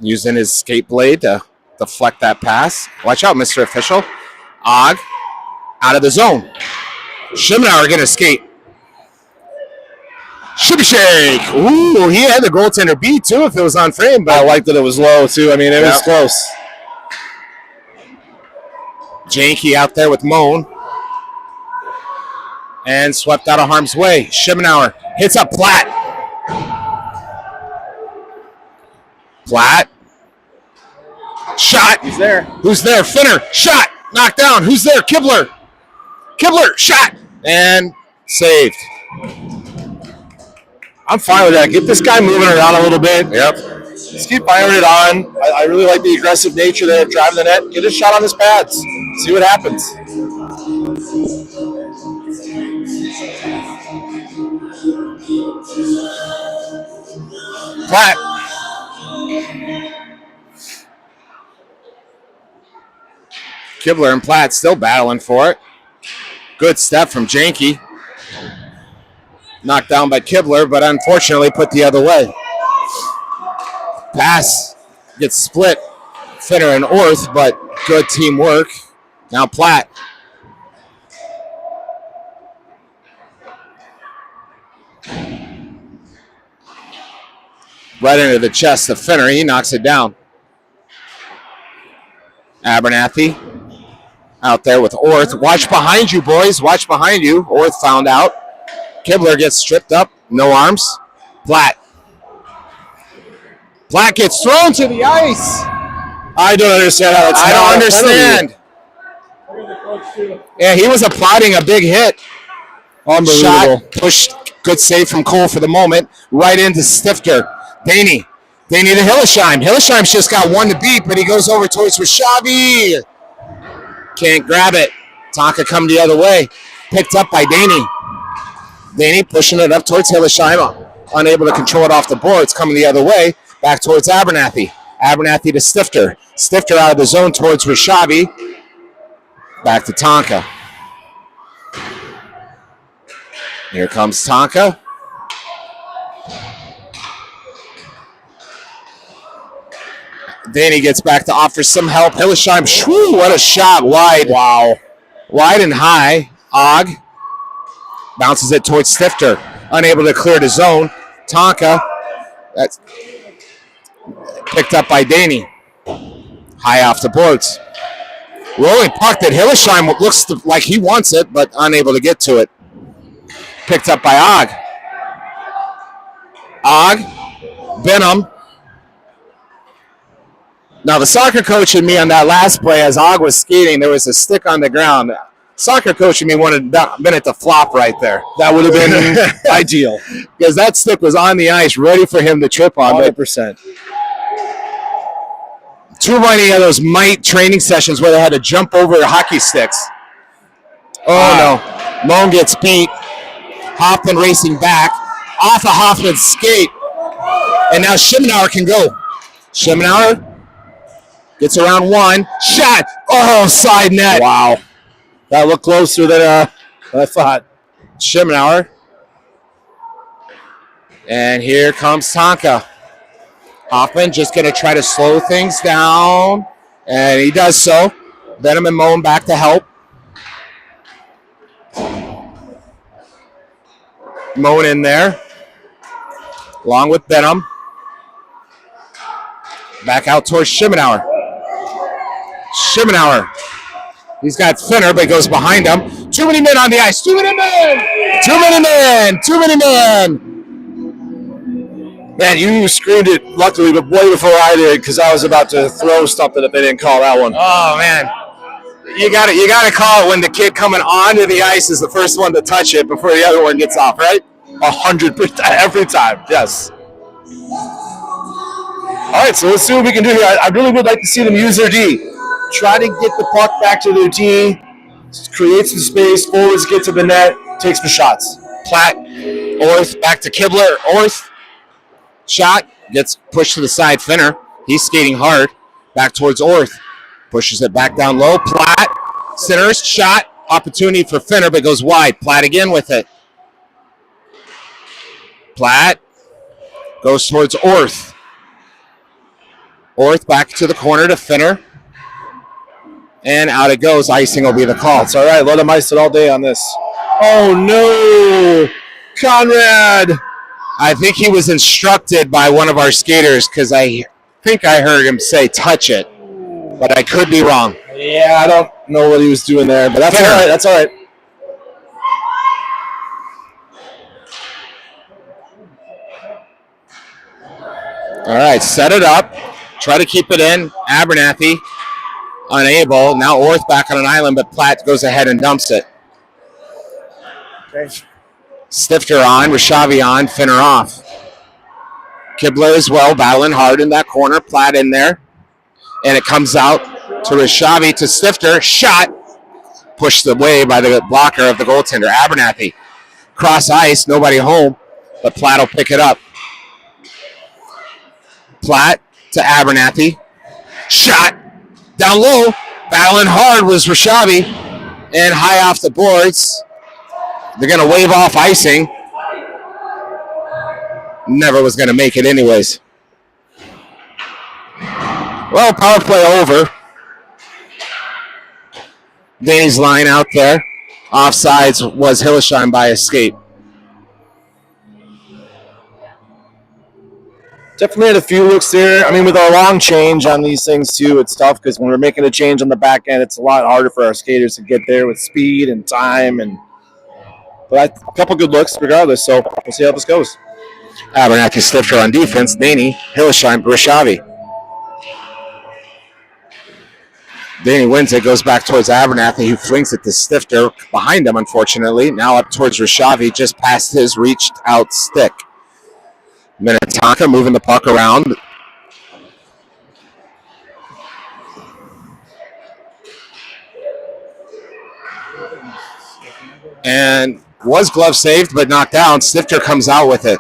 using his skate blade to deflect that pass. Watch out, Mr. Official. Og out of the zone. Schimmenauer going to skate. Shimmy shake. Ooh, he had the goaltender beat too if it was on frame, but I liked that it was low too. I mean, it was close. Janke out there with Moen. And swept out of harm's way. Schimmenauer hits up Platt. Platt. Shot. He's there. Who's there? Finner. Shot. Knocked down. Who's there? Kibler. Kibler. Shot. And saved. I'm fine with that. Get this guy moving around a little bit. Yep. Just keep firing it on. I really like the aggressive nature there, driving the net. Get a shot on his pads. See what happens. Platt. Kibler and Platt still battling for it. Good step from Janke. Knocked down by Kibler, but unfortunately put the other way. Pass gets split. Finner and Orth, but good teamwork. Now Platt. Right into the chest of Finner. He knocks it down. Abernathy out there with Orth. Watch behind you, boys. Watch behind you. Orth found out. Kibler gets stripped up. No arms. Platt. Platt gets thrown to the ice. I don't understand how that's I don't understand. Yeah, he was applauding a big hit. Unbelievable. Shot, pushed, good save from Cole for the moment. Right into Stifter. Daney to Hillesheim. Hillesheim's just got one to beat, but he goes over towards Rashavi. Can't grab it. Tonka come the other way. Picked up by Daney. Daney pushing it up towards Hillesheim. Unable to control it off the boards. Coming the other way. Back towards Abernathy. Abernathy to Stifter. Stifter out of the zone towards Rashavi. Back to Tonka. Here comes Tonka. Danny gets back to offer some help. Hillesheim, shoo, what a shot, wide. Wow. Wide and high. Og bounces it towards Stifter. Unable to clear the zone. Tonka, that's picked up by Danny. High off the boards. Rolling puck that Hillesheim looks like he wants it, but unable to get to it. Picked up by Og. Benham. Now, the soccer coach and me on that last play, as Og was skating, there was a stick on the ground. Soccer coach and me wanted that minute to flop right there. That would have been ideal. Because that stick was on the ice, ready for him to trip on. 100%. Too many of those might training sessions where they had to jump over hockey sticks. Oh, no. Moan gets beat. Hoffman racing back. Off of Hoffman's skate. And now Schemenauer can go. Schemenauer gets around one. Shot. Oh, side net. Wow. That looked closer than I thought. Schemenauer. And here comes Tonka. Hoffman just going to try to slow things down. And he does so. Benham and Moan back to help. Moan in there. Along with Benham. Back out towards Schemenauer. Schemenauer. He's got Finner, but goes behind him. Too many men on the ice. Too many men. Too many men. Too many men. Man, you screamed it luckily, but way before I did, because I was about to throw something if they didn't call that one. Oh man, you got to call it when the kid coming onto the ice is the first one to touch it before the other one gets off, right? 100% every time. Yes. All right, so let's see what we can do here. I really would like to see them use their D. Try to get the puck back to their D, create some space, forwards get to the net, take some shots. Platt, Orth, back to Kibler. Orth, shot, gets pushed to the side. Finner, he's skating hard. Back towards Orth. Pushes it back down low. Platt, centers, shot, opportunity for Finner, but goes wide. Platt again with it. Platt goes towards Orth. Orth back to the corner to Finner. And out it goes. Icing will be the call. That's all right. Let him ice it all day on this. Oh, no. Conrad. I think he was instructed by one of our skaters because I think I heard him say touch it. But I could be wrong. Yeah, I don't know what he was doing there, but that's all right. That's all right. All right, set it up. Try to keep it in. Abernathy unable. Now Orth back on an island, but Platt goes ahead and dumps it. Okay. Stifter on, Rashavi on, Finner off. Kibler as well, battling hard in that corner. Platt in there. And it comes out to Rashavi to Stifter. Shot. Pushed away by the blocker of the goaltender, Abernathy. Cross ice, nobody home, but Platt will pick it up. Platt to Abernathy. Shot. Down low. Battling hard was Rashavi. And high off the boards. They're going to wave off icing. Never was going to make it anyways. Well, power play over. Danny's line out there. Offsides was Hillesheim by a skate. Definitely had a few looks there. I mean, with our long change on these things, too, it's tough because when we're making a change on the back end, it's a lot harder for our skaters to get there with speed and time. But a couple good looks regardless, so we'll see how this goes. Abernathy Stifter on defense. Danny, Hillesheim, Rishavi. Danny wins it, goes back towards Abernathy, who flings it to Stifter behind him, unfortunately. Now up towards Rishavi, just past his reached out stick. Minnetonka moving the puck around. And was glove saved, but knocked down. Stifter comes out with it.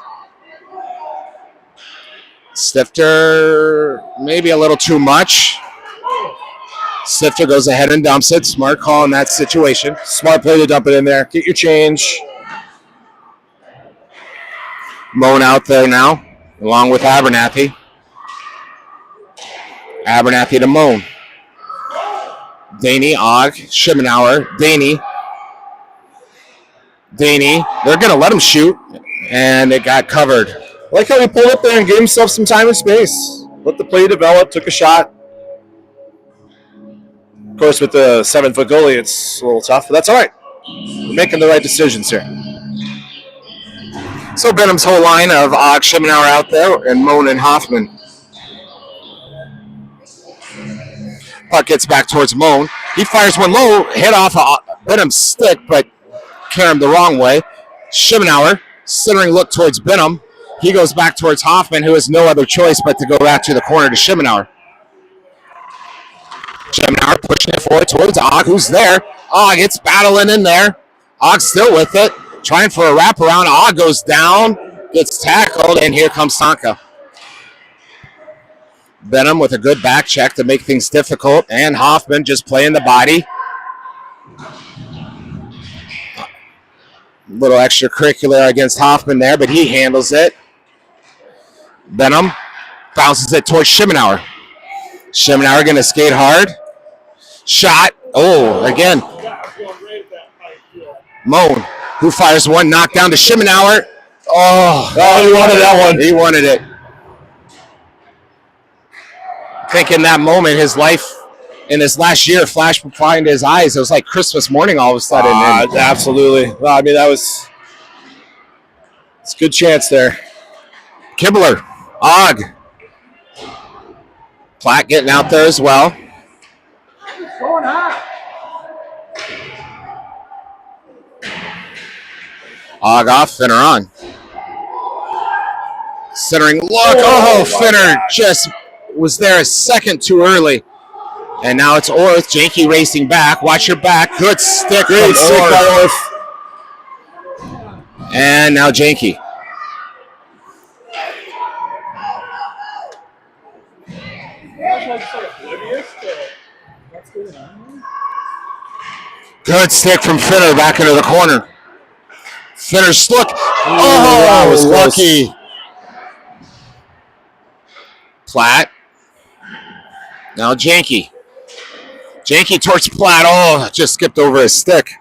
Stifter, maybe a little too much. Stifter goes ahead and dumps it. Smart call in that situation. Smart play to dump it in there. Get your change. Moan out there now, along with Abernathy. Abernathy to Moan. Daney, Og, Schimenauer, Daney. They're going to let him shoot, and it got covered. I like how he pulled up there and gave himself some time and space. Let the play develop, took a shot. Of course, with the 7-foot goalie, it's a little tough, but that's all right. We're making the right decisions here. So Benham's whole line of Og, Schimenauer out there, and Moan and Hoffman. Puck gets back towards Moan. He fires one low, hit off Benham's stick, but carried him the wrong way. Schimenauer, centering look towards Benham. He goes back towards Hoffman, who has no other choice but to go back to the corner to Schimenauer. Schimenauer pushing it forward towards Og, who's there. Og, it's battling in there. Og still with it, trying for a wraparound. Og goes down, gets tackled, and here comes Tonka. Benham with a good back check to make things difficult, and Hoffman just playing the body. Little extracurricular against Hoffman there, but he handles it. Benham bounces it towards Schimenauer. Schimenauer going to skate hard. Shot. Oh, again. Moan, who fires one, knocked down to Schimenauer. Oh, he wanted that one. He wanted it. I think in that moment, his life in his last year flashed behind his eyes. It was like Christmas morning all of a sudden. Absolutely. Well, I mean, it's a good chance there. Kibler, Og. Platt getting out there as well. What's going on? Og off, Finner on. Centering look. Oh, Finner just was there a second too early. And now it's Orth. Janky racing back. Watch your back. Good stick. Great stick by Orth. And now Janky. Good stick from Finner back into the corner. Finner's look. Oh, that was lucky. Platt. Now Janky. Janky towards Platt. Oh, just skipped over his stick.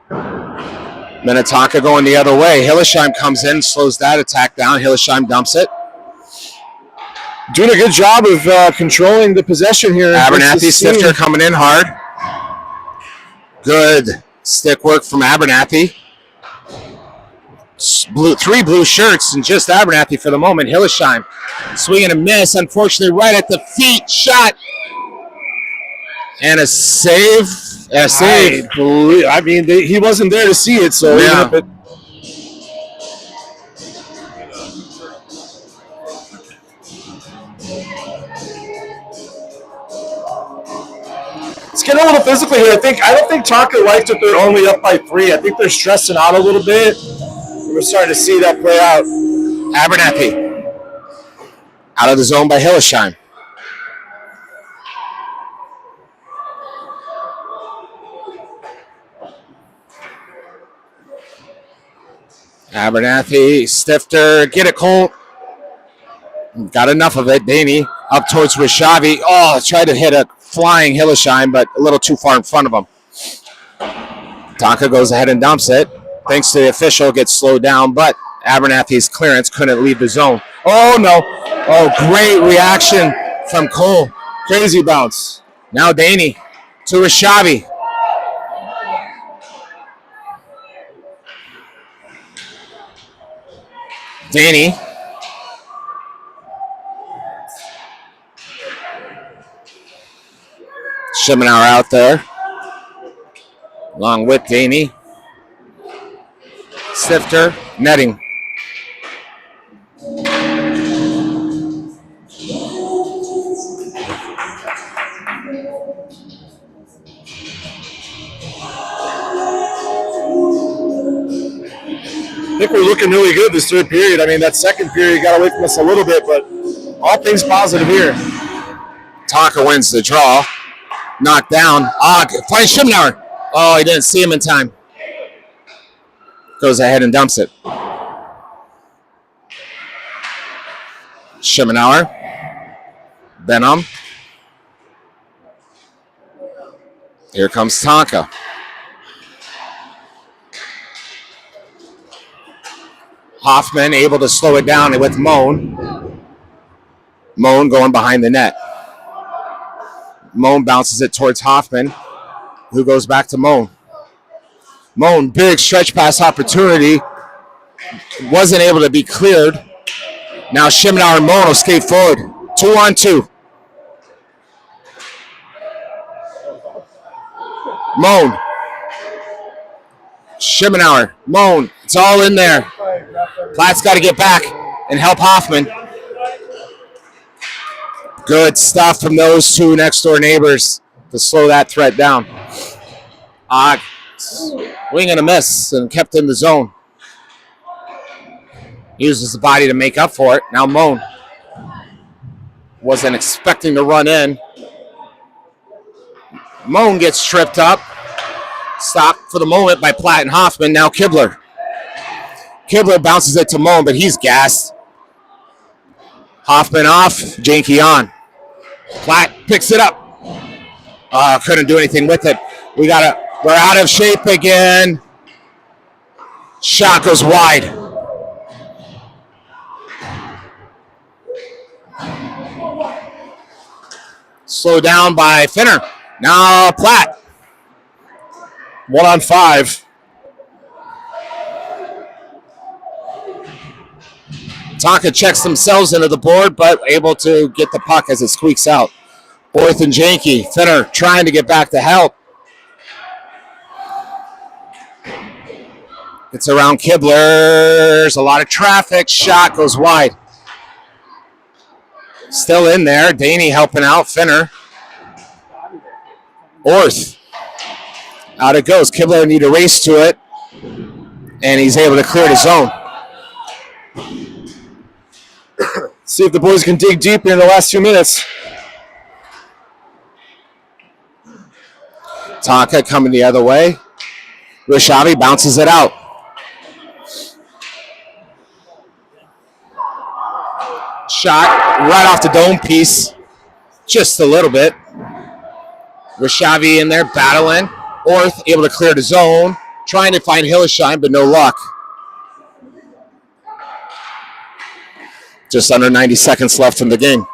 Minnetonka going the other way. Hillesheim comes in, slows that attack down. Hillesheim dumps it. Doing a good job of controlling the possession here. Abernathy Stifter coming in hard. Good stick work from Abernathy. Three blue shirts and just Abernathy for the moment. Hillesheim swing and a miss. Unfortunately, right at the feet. Shot. And a save. A save. I mean, he wasn't there to see it, so yeah. It's getting a little physical here. I don't think Tonka likes that they're only up by 3. I think they're stressing out a little bit. We're starting to see that play out. Abernathy out of the zone by Hillesheim. Abernathy, Stifter, get it, Colt. Got enough of it. Daney up towards Rishavi. Oh, tried to hit a flying Hillesheim, but a little too far in front of him. Tonka goes ahead and dumps it. Thanks to the official, gets slowed down, but Abernathy's clearance couldn't leave the zone. Oh, no. Oh, great reaction from Cole. Crazy bounce. Now Daney to Rishavi. Daney Shimenauer out there, along with Daney. Stifter, netting. I think we're looking really good this third period. I mean, that second period got away from us a little bit, but all things positive here. Tonka wins the draw. Knocked down. Finds Shimenauer. Oh, he didn't see him in time. Goes ahead and dumps it. Shimenauer. Benham. Here comes Tonka. Hoffman able to slow it down with Moan. Moan going behind the net. Moan bounces it towards Hoffman, who goes back to Moan. Moan, big stretch pass opportunity. Wasn't able to be cleared. Now Shimenauer and Moan will skate forward. 2-on-2. Moan. Shimenauer. Moan. It's all in there. Platt's got to get back and help Hoffman. Good stuff from those two next door neighbors to slow that threat down. Wing and a miss and kept in the zone. Uses the body to make up for it. Now Moan. Wasn't expecting to run in. Moan gets tripped up. Stopped for the moment by Platt and Hoffman. Now Kibler. Kibler bounces it to Moan, but he's gassed. Hoffman off. Janke on. Platt picks it up. Couldn't do anything with it. We're out of shape again. Shot goes wide. Slowed down by Finner. Now Platt. 1-on-5. Tonka checks themselves into the board, but able to get the puck as it squeaks out. Orth and Janke. Finner trying to get back to help. It's around Kibler. There's a lot of traffic. Shot goes wide. Still in there. Daney helping out. Finner. Orth. Out it goes. Kibler need to race to it. And he's able to clear the zone. See if the boys can dig deeper in the last 2 minutes. Tonka coming the other way. Rishavi bounces it out. Shot right off the dome piece. Just a little bit. Rishavi in there battling. Orth able to clear the zone. Trying to find Hillesheim, but no luck. Just under 90 seconds left in the game.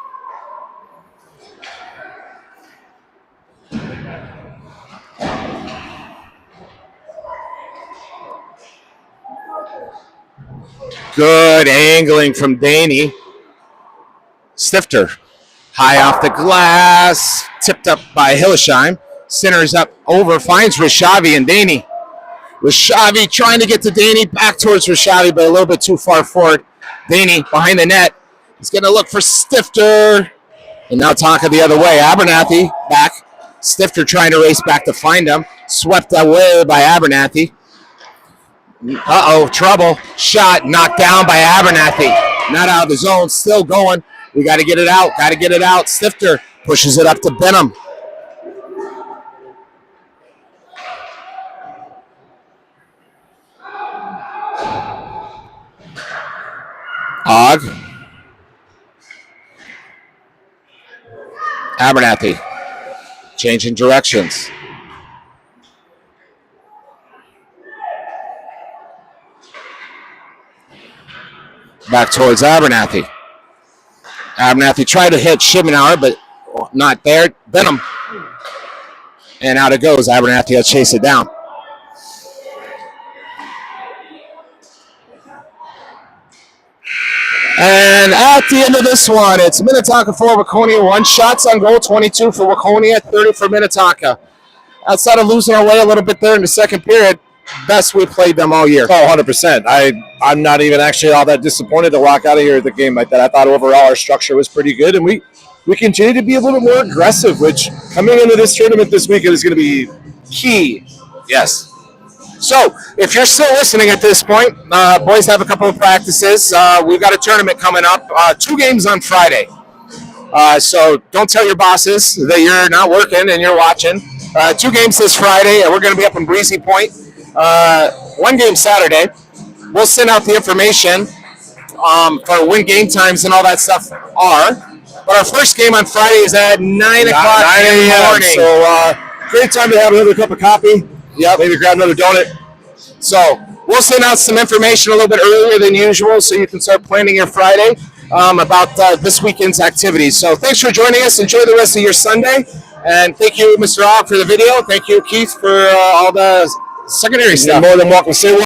Good angling from Daney. Stifter. High off the glass. Tipped up by Hillesheim. Centers up over. Finds Rishavi and Daney. Rishavi trying to get to Daney. Back towards Rishavi, but a little bit too far forward. Daney behind the net. He's going to look for Stifter. And now Tonka the other way. Abernathy back. Stifter trying to race back to find him. Swept away by Abernathy. Trouble. Shot knocked down by Abernathy. Not out of the zone. Still going. We got to get it out. Stifter pushes it up to Benham. Og. Abernathy. Changing directions. Back towards Abernathy. Abernathy tried to hit Shimenauer, but not there. Benham. And out it goes. Abernathy will chase it down. And at the end of this one, it's Minnetonka 4, Waconia 1. Shots on goal, 22 for Waconia, 30 for Minnetonka. Outside of losing our way a little bit there in the second period, best we played them all year. Oh, 100%. I'm not even actually all that disappointed to walk out of here with a game like that. I thought overall our structure was pretty good, and we continue to be a little bit more aggressive, which coming into this tournament this weekend is going to be key. Yes. So, if you're still listening at this point, boys have a couple of practices. We've got a tournament coming up, 2 games on Friday. So, don't tell your bosses that you're not working and you're watching. 2 games this Friday, and we're going to be up in Breezy Point. 1 game Saturday. We'll send out the information for when game times and all that stuff are. But our first game on Friday is at 9 o'clock in the morning. So, great time to have another cup of coffee. Yep. Maybe grab another donut. So we'll send out some information a little bit earlier than usual so you can start planning your Friday about this weekend's activities. So thanks for joining us. Enjoy the rest of your Sunday. And thank you, Mr. Og, for the video. Thank you, Keith, for all the secondary stuff. You're more than welcome. Say